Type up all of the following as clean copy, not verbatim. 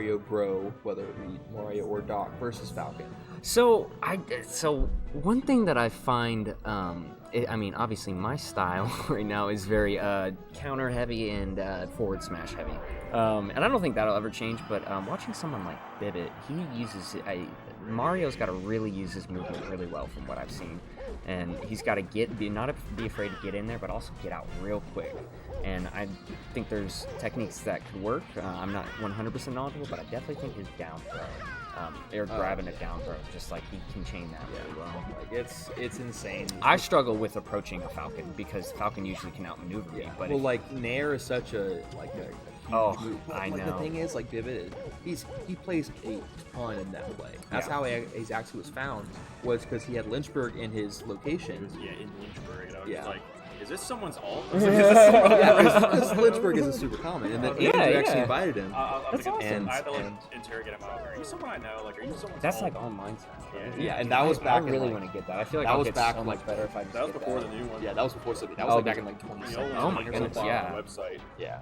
Mario Bro, whether it be Mario or Doc versus Falcon. So one thing that I find, I mean, obviously my style right now is very counter heavy and forward smash heavy, and I don't think that'll ever change. But watching someone like Bibbit, he uses Mario's got to really use his movement really well from what I've seen, and he's got to not be afraid to get in there, but also get out real quick. And I think there's techniques that could work. I'm not 100% knowledgeable, but I definitely think his down throw, or grabbing a down throw, just like he can chain that really well. Like it's insane. I struggle with approaching a Falcon because Falcon usually can outmaneuver me. But well, like Nair is such a huge move. But, I know. The thing is, like Bibbit, he plays a ton in that play. That's how he actually was found, was because he had Lynchburg in his locations. Yeah, in Lynchburg. I was Yeah. like, is this someone's alt? Because Lynchburg isn't super common, and then Andrew actually invited him. That's awesome. I had to like interrogate him. Are you someone I know? Like, are you someone's That's alt? like online stuff. Yeah, and that was back. I really want to get that. I feel like that I'll was get back so in, much better if I just That was get before that. the new one. Yeah, that was before City. That was like back in like 2017. Oh my goodness, yeah. Website. Yeah,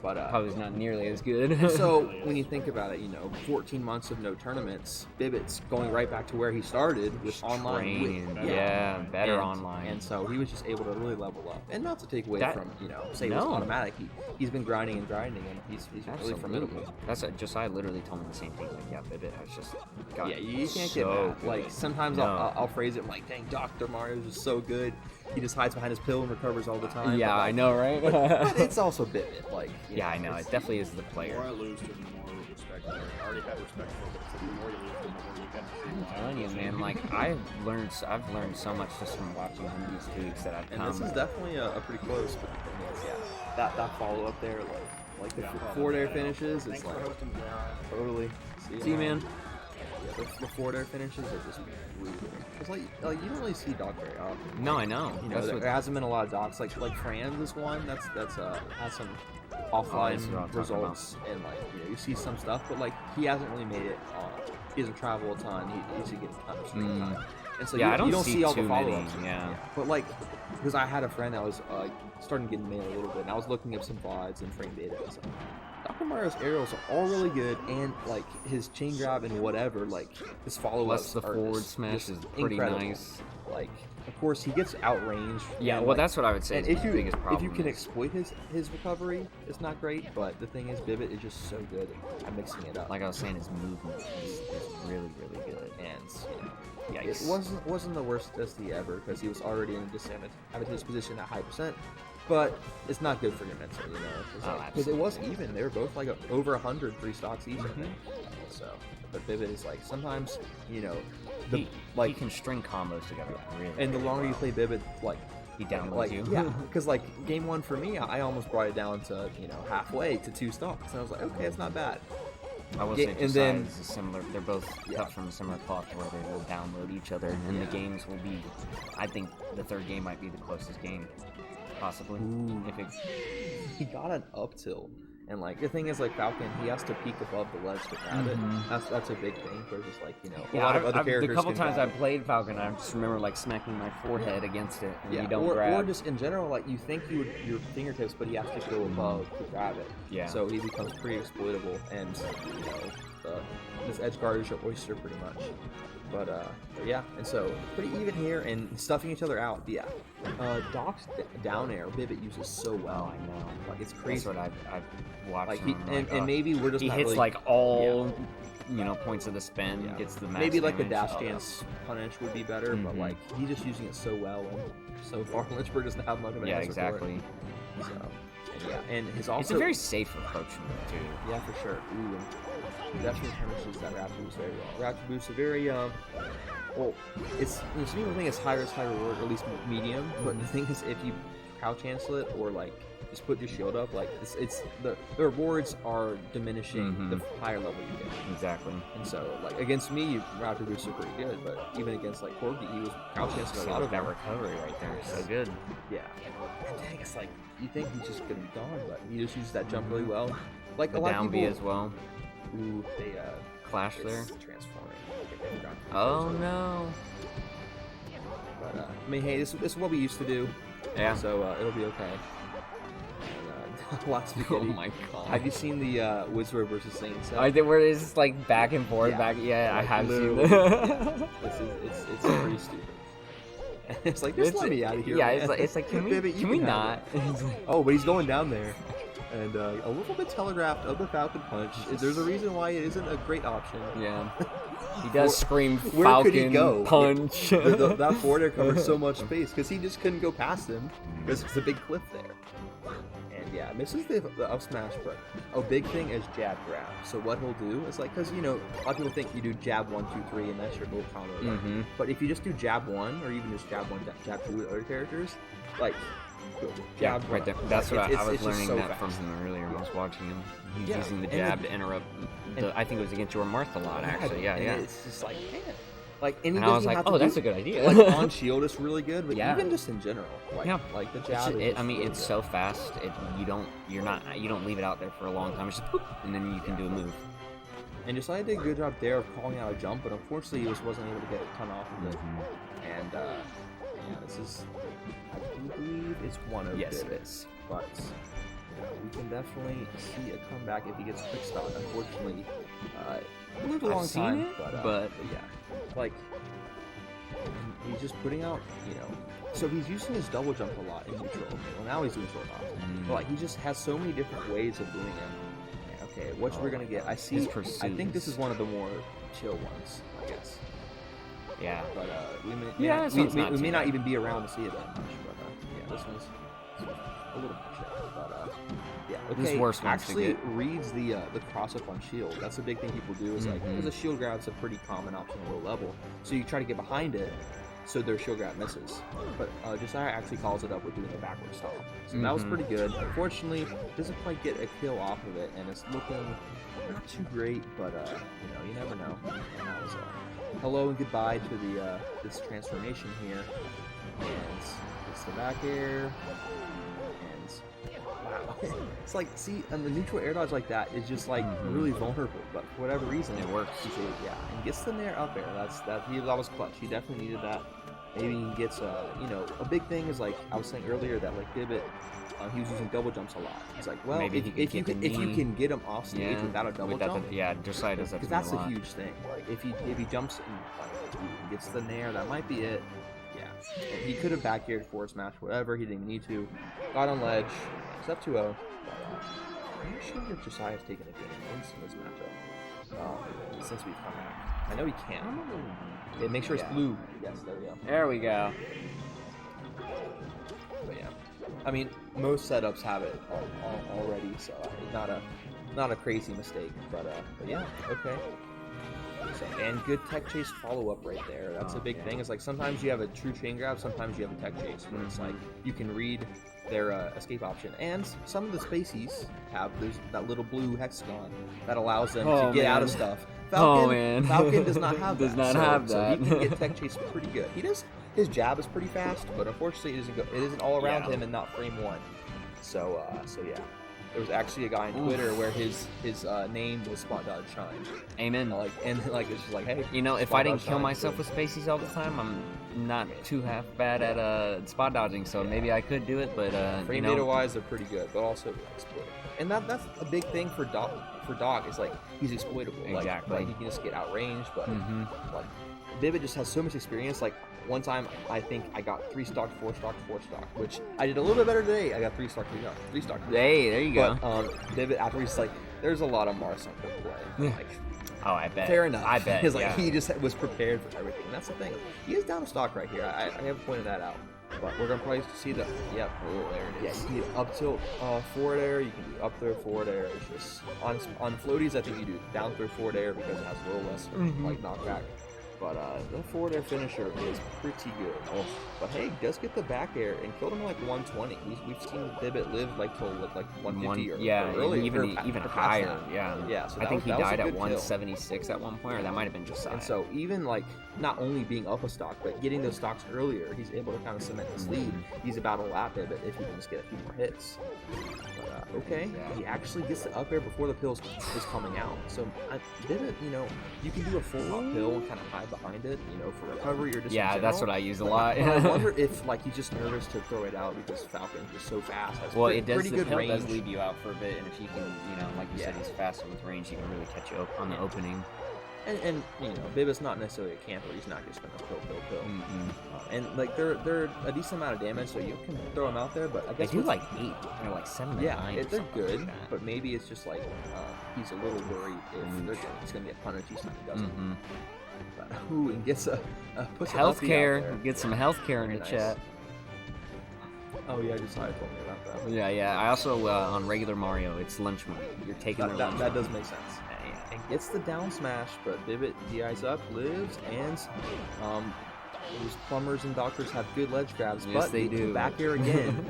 but Probably not nearly as good. so when you think about it, 14 months of no tournaments, Bibbit's going right back to where he started with online. Training, better and, online. And so he was just able to really level up. And not to take away from, say it was No. automatic. He's been grinding, and he's really formidable. That's Josiah literally told me the same thing. Like, yeah, Bibbit has just got You can't so get mad. good. Like, sometimes I'll phrase it like, dang, Dr. Mario's just so good. He just hides behind his pill and recovers all the time. Yeah, but, like, I know, right? but it's also Bibbit. Like, yeah, I know. It definitely is the The player. more I lose, the more respect I already have respect for. But it's like the more you lose, the more you kind of see I'm why. telling you, man. Like I've learned so much just from watching him these 2 weeks that I've And come. this is definitely a pretty close. But the thing is, that follow up there, like the forward air finishes, is Thanks like for hosting, John. totally. See you, man. Yeah, the forward air finishes are just brutal. It's like you don't really see Doc very often. No, I know. There hasn't been a lot of docs like Franz is one that's has some offline that's what I'm talking results, and you see some stuff, but like he hasn't really made it. He doesn't travel a ton. He usually gets a ton of stream time, and so I you don't see all too the many. follow-ups. Yeah. But like, because I had a friend that was starting to get mail a little bit, and I was looking up some VODs and frame data and stuff. Dr. Mario's aerials are all really good, and like his chain grab and whatever, like his follow-ups Plus the are forward just smash is pretty incredible. nice. Like, of course, he gets outranged. Yeah, and, well, like, that's what I would say and is the biggest problem. if you can is- exploit his recovery, it's not great. But the thing is, Bibbit is just so good at mixing it up. like I was saying, his movement is really, really good. And it Yikes. wasn't the worst SD ever because he was already in a disadvantageous position at high percent. But it's not good for your mental, because it was even. They were both like over 100 free stocks each. I think. So, but Bibbit is like sometimes, he can string combos together really. and the longer you play Bibbit, like he downloads like you. yeah, because like game 1 for me, I almost brought it down to halfway to 2 stocks, and I was like, okay, it's not bad. I will Yeah, say and Josiah then- is a similar. They're both cut from a similar cloth where they will download each other, and the games will be. I think the 3rd game might be the closest game, possibly. Ooh. If it, He got an up tilt, and like the thing is, like Falcon, he has to peek above the ledge to grab it. That's a big thing for just like a lot of other characters. the couple can times grab I it. played Falcon, I just remember like smacking my forehead against it, and you don't or grab. just in general, like you think your fingertips, but he has to go above to grab it. Yeah. So he becomes pretty exploitable, and this edge guard is your oyster pretty much. But yeah, and so pretty even here and stuffing each other out. Yeah, Doc's down air Bibbit uses so well. I know. Like it's crazy. That's what I've watched. Like him, and maybe we're just he not hits really, like all points of the spin, yeah. gets the max maybe like the damage. dash dance punish would be better, but like he's just using it so well, and so far Lynchburg doesn't have much of an Yeah, answer for exactly. it. So, and yeah, and his also It's a very safe approach from him too. yeah, for sure. Ooh, and definitely punishes that rapid boost very well. Rapid boost is very well, it's some people think it's high risk, high reward, or at least medium. But the thing is, if you crouch cancel it or like just put your shield up, like it's the rewards are diminishing the higher level you get. Exactly. And so, like against me, rapid boosts are pretty good, but even against like Corky, he was crouch canceling a lot of that them. recovery right there. So good. Yeah. And dang, it's like you think he's just gonna be gone, but he just uses that jump really well. Like The a lot down of B people. as well. Ooh, they Clash there. it's transforming. Like, they forgot to Oh close it. no. But I mean, hey, this is what we used to do. Yeah. So it'll be okay. a lot of Oh spaghetti. my god. Have you seen the Wizard versus Saints? I think where it's like back and forth, Yeah. back. Yeah, I Like, have seen literally, that. It's pretty stupid. It's like, just let me out of here. Yeah, man. it's like, can we, Bibbit, you can we have not? it. Oh, but he's going down there. And a little bit telegraphed of the Falcon punch. There's a reason why it isn't a great option. Yeah. He does scream Where Falcon could he go? punch. That forward air covers so much space because he just couldn't go past him because it's a big cliff there. And yeah, misses the up smash, but a big thing is jab grab. So what he'll do is like, because you know, a lot of people think you do jab 1, 2, 3, and that's your little combo. Right? Mhm. But if you just do jab 1 or even just jab 1, jab 2 with other characters, like Yeah, jab right there. one. That's Like, what I was it's just learning so that fast. from him earlier when I was watching him. He's Yeah, using the and jab then- to interrupt. I think it was against your Martha a lot, actually. Yeah, and yeah. It's just like, man. Like, and he And I was doesn't like, have to oh, do- that's a good idea. like on shield is really good, but Yeah. even just in general, like, Yeah. like the It's jab. just- is I mean, really it's good. so fast. You don't leave it out there for a long time. It's just, boop, and then you can do a move. And Josiah did a good job there of calling out a jump, but unfortunately he just wasn't able to get a ton off of it. Mm-hmm. And yeah, this is, I do believe it's one of Yes, it Bibbit, is. but we can definitely see a comeback if he gets quick stop. Unfortunately, it lived a I've long seen time, it, but yeah, like he's just putting out, you know. So he's using his double jump a lot in neutral. Well, now he's doing short hop. But like, he just has so many different ways of doing it. Okay, what we're gonna get? I see. His I think this pursuits. is one of the more chill ones, I guess. Yeah. But we may, Yeah, yeah, this we, one's we, not we too may not bad. even be around to see it that much. But yeah, this one's a little more chill. But yeah, okay. There's worse ones to actually get. reads the cross up on shield. That's a big thing people do. Is like, Mhm. because a shield grab's a pretty common option at low level. So you try to get behind it, so their shield grab misses. But Josiah actually calls it up with doing a backward stomp. So that was Mhm. pretty good. Unfortunately, doesn't quite get a kill off of it, and it's looking not too great. But you know, you never know. And that was hello and goodbye to the this transformation here, and it's the back air, and wow, it's like, see, and the neutral air dodge like that is just like Mhm. really vulnerable, but for whatever reason It works. he's able, yeah, and gets the nair up air. That was clutch. He definitely needed that. Maybe he gets you know, a big thing is like I was saying earlier that like Bibbit. He was using double jumps a lot. He's like, well, Maybe if he you can can get the knee. get him off stage Yeah. without a double Without jump, yeah, Josiah does that to because me that's a a lot. huge thing. Like if he jumps and like, he gets the nair, that might be it. Yeah, and he could have back aired forward smash, whatever. He didn't even need to. Got on ledge. It's up 2-0. I'm not sure if Josiah's taken a game wins in this matchup since we've come back. I know he can. Yeah, make sure it's Yeah. blue. Yes, there we go. There we go. But yeah, I mean, most setups have it already, so not a crazy mistake. But yeah, okay. So, and good tech chase follow up right there. That's a big thing. It's like sometimes you have a true chain grab, sometimes you have a tech chase, where it's like you can read their escape option. And some of the spacies have that little blue hexagon that allows them Oh, to get out man. of stuff. Oh, man. Falcon does not have Does that. not so, have So that. he can get tech chase pretty good. He does. His jab is pretty fast, but unfortunately it isn't all around Yeah. him and not frame one. So yeah. There was actually a guy on Twitter where his name was Spot Dodge Shine. Amen. And it's just like, hey, You know, if Spot I didn't dodge kill shine, myself so- with spacies all the time, I'm not too half bad at spot dodging, so maybe I could do it, but frame you know, data wise, they're pretty good, but also exploitable. And that's a big thing for Dog is like he's exploitable. Exactly. Like he can just get outranged, but Mhm. like Bibbit just has so much experience. Like one time, I think I got 3 stock, 4 stock, 4 stock, which I did a little bit better today. I got 3 stock, 3 stock, 3 stock. Hey, there you go. But Bibbit afterwards like, there's a lot of Mars on the play. Like, Oh, I bet. fair enough. I bet. It's like yeah. he just was prepared for everything. And that's the thing. He is down to stock right here. I have pointed that out. But we're gonna probably see the Oh, there it yeah, is. you can do up tilt forward air, you can do up throw forward air. It's just on floaties I think you do down throw forward air because it has a little less like knockback. But the forward air finisher is pretty good. But hey, does get the back air and killed him at like 120. We've seen Bibbit live like till like 150 or yeah, earlier, even or past higher. that. Yeah. Yeah, so I think he that was a died at good kill. 176 at one point, or that might have been Josiah. And so even like not only being up a stock, but getting those stocks earlier, he's able to kind of cement his lead. He's about to lap it, but if he can just get a few more hits. Okay, he actually gets the up air before the pill is coming out. So bibbit, you can do a full up pill and kind of hide behind it, for recovery or just Yeah, in that's general. what I use a lot. But I wonder if he's just nervous to throw it out because Falcon's just so fast. Has Well, pretty the good pill range. does leave you out for a bit, and if you can, like you said, he's faster with range, he can really catch you up on the opening. And Bibbit's not necessarily a camper. He's not just gonna pill. And they're a decent amount of damage, so you can throw them out there. But I guess they do like 8 or like 7 yeah, 9. they're good. But maybe it's just he's a little worried if he's gonna get punished. He's not. He doesn't. But, and gets puts healthcare. Get some healthcare in the chat. Oh yeah, Josiah told me about that. Yeah. I also on regular Mario, it's lunch money. You're taking their lunch. That does make sense. And gets the down smash, but Bibbit DI's up, lives, and those plumbers and doctors have good ledge grabs, yes, but they do. Back air again.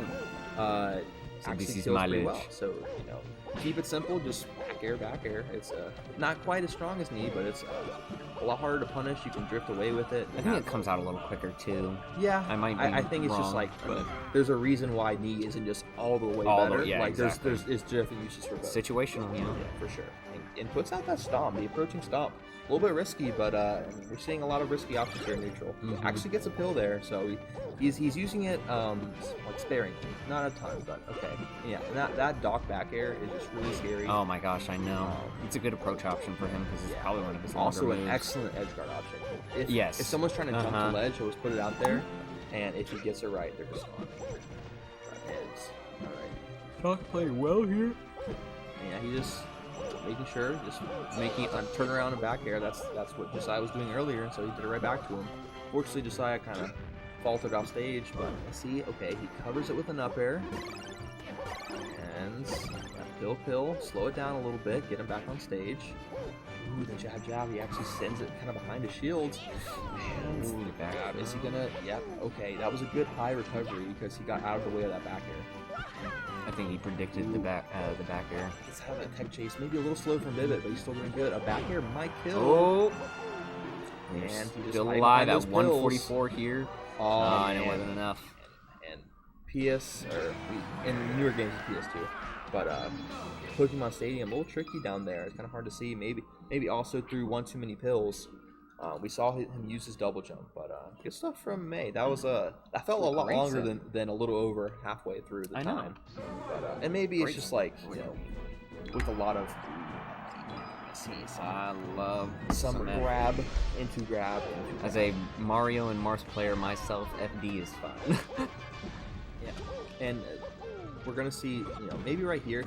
Actually this is kills my pretty ledge. well. So keep it simple, just back air. It's not quite as strong as knee, but it's a lot harder to punish. You can drift away with it. I think it comes out a little quicker too. Yeah, I think it's just wrong, there's a reason why knee isn't just all the way better. Exactly. There's different uses for both. Situational, Yeah, for sure. And puts out that stomp, the approaching stomp. A little bit risky, but we're seeing a lot of risky options here in neutral. Actually gets a pill there, so he's using it sparingly, not a ton, but okay. Yeah, and that dock back air is just really scary. Oh my gosh, I know. It's a good approach option for him because it's probably one of his longer also an moves. excellent edge guard option. If someone's trying to jump the ledge, he'll just put it out there, and if he gets it right, they're just on. All right. Falcon playing well here. Yeah, he just making sure, just making a turnaround and back air. That's what Josiah was doing earlier, so he did it right back to him. Fortunately, Josiah kind of faltered off stage, but let's see. Okay, he covers it with an up air. And pill, slow it down a little bit, get him back on stage. Ooh, the jab, he actually sends it kind of behind his shield. And is he gonna, yep, okay, that was a good high recovery because he got out of the way of that back air. I think he predicted the back air. Let's have a tech chase, maybe a little slow from Bibbit, but he's still doing good. A back air might kill. Oh! And he just still alive at 144 here. Oh, and it wasn't enough. And in newer games it's PS2, but Pokemon Stadium, a little tricky down there. It's kind of hard to see. Maybe also through one too many pills. We saw him use his double jump, but good stuff from May. That was that felt a lot longer than a little over halfway through the time. But, and maybe it's just with a lot of I love some grab into grab. As a Mario and Mars player myself, FD is fun. Yeah, and we're gonna see, maybe right here,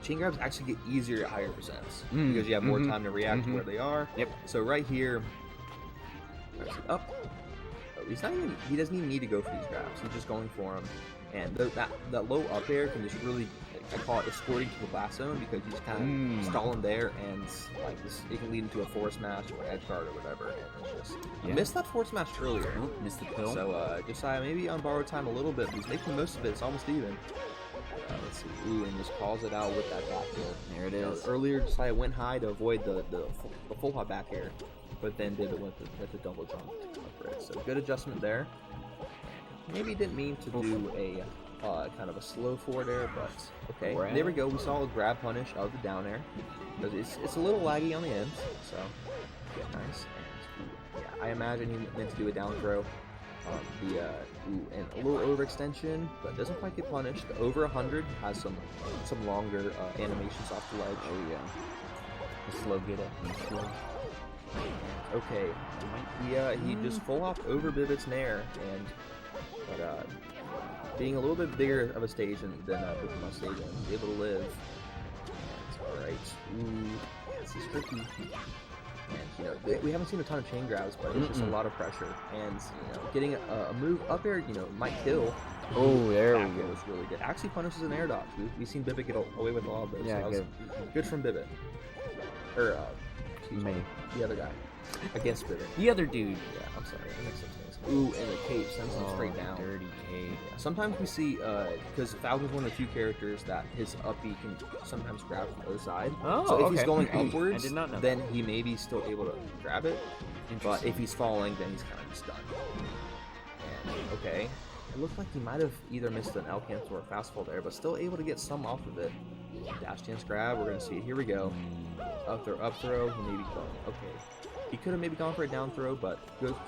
chain grabs actually get easier at higher percents because you have more time to react to where they are. Yep. So right here, up. He doesn't even need to go for these grabs. He's just going for them, and that low up air can just really, I call it escorting to the blast zone because you just kind of stall him there, and it can lead into a force smash or edge guard or whatever. And it's just missed that force smash earlier. Missed the pill. So Josiah maybe on borrowed time a little bit, but he's making the most of it. It's almost even. Let's see. Ooh, and just calls it out with that back air. There it is. Earlier, Josiah went high to avoid the full hop back air, but then did it with the double jump. So good adjustment there. Maybe didn't mean to do a kind of a slow forward air, but okay. There we go. We saw a grab punish of the down air because it's a little laggy on the end. So nice. And, I imagine he meant to do a down throw. And a little overextension, but doesn't quite get punished. The over 100 has some longer animations off the ledge. Oh yeah. The slow get up and slow. Okay, he just full off over Bibbit's Nair, but being a little bit bigger of a stage than Pokemon Stadium, able to live. Alright, ooh, this is tricky. And we haven't seen a ton of chain grabs, but it's just a lot of pressure, and getting a move up air, might kill. Oh, there we go. Was really good. Actually punishes an air dodge. We've seen Bibbit get away with a lot of those. Yeah, so good from Bibbit. Or May. The other guy. Against Bibbit. The other dude. Yeah, I'm sorry. I mixed up things. Ooh, and the cape sends him straight down. Dirty cape. Yeah. Sometimes we see, because Falcon's one of the few characters that his up B can sometimes grab from the other side. Oh, so if he's going upwards, I did not know then he may be still able to grab it. But if he's falling, then he's kind of just done. And, okay. It looked like he might have either missed an L cancel or a fastball there, but still able to get some off of it. Dash chance grab. We're gonna see it. Here we go. Up throw. He maybe gone. Okay. He could have maybe gone for a down throw, but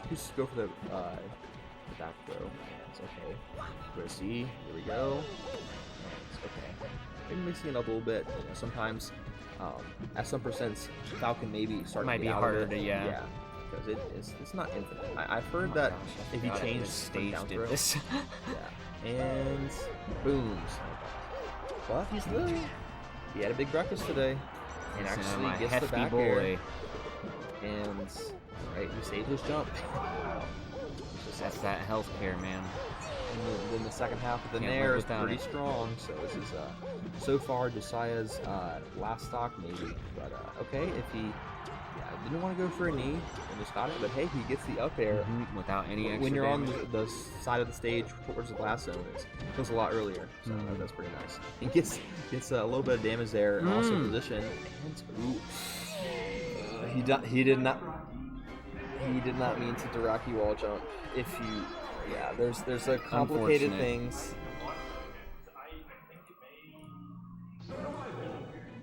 just go for the back throw. It's okay. We're gonna see. Here we go. It's okay. Maybe mixing it up a little bit. You know, sometimes at some percents, Falcon maybe start Might to be get out harder of it. to, yeah. Because it's not infinite. I've heard that if you change this stage down did throw, this. yeah, and boom. But he's living. He had a big breakfast today, and actually my gets the hefty back boy. air. And right, he saved his jump. That's that healthcare, man. And then the second half of the Can't Nair live is without pretty it. strong. So this is so far Josiah's last stock maybe. But okay, if he didn't want to go for a knee and just got it, but hey, he gets the up air. Without any extra When you're damage. on the side of the stage towards the glass zone, it goes a lot earlier. So that's pretty nice. He gets a little bit of damage there and also position. And he did not mean to Diraki wall jump. If you there's a complicated Unfortunate. things.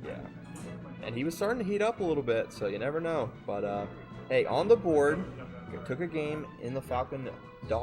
Yeah. And he was starting to heat up a little bit, so you never know. But hey, on the board, took a game in the Falcon